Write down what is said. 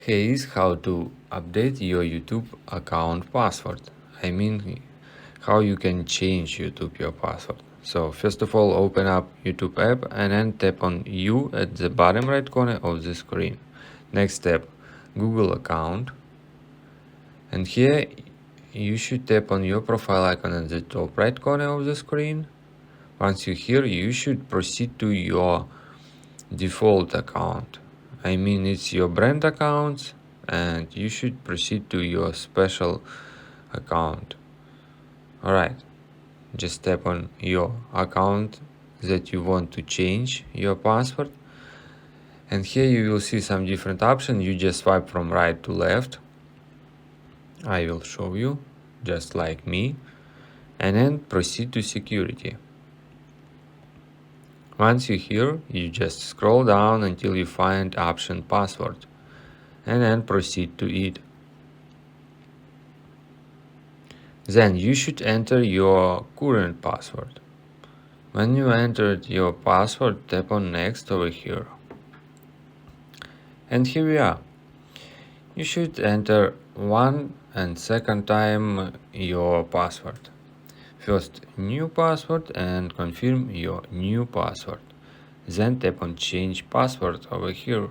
Here is how to update your YouTube account password. I mean, how you can change YouTube your password. So first of all, open up YouTube app and then tap on U at the bottom right corner of the screen. Next step, Google account. And here you should tap on your profile icon at the top right corner of the screen. Once you're here, you should proceed to your default account. I mean, it's your brand account, and you should proceed to your special account. Alright, just tap on your account that you want to change your password, and here you will see some different options. You just swipe from right to left. I will show you, just like me, and then proceed to security. Once you're here, you just scroll down until you find option password and then proceed to it. Then you should enter your current password. When you entered your password, tap on next over here. And here we are. You should enter one and second time your password. First new password and confirm your new password. Then tap on change password over here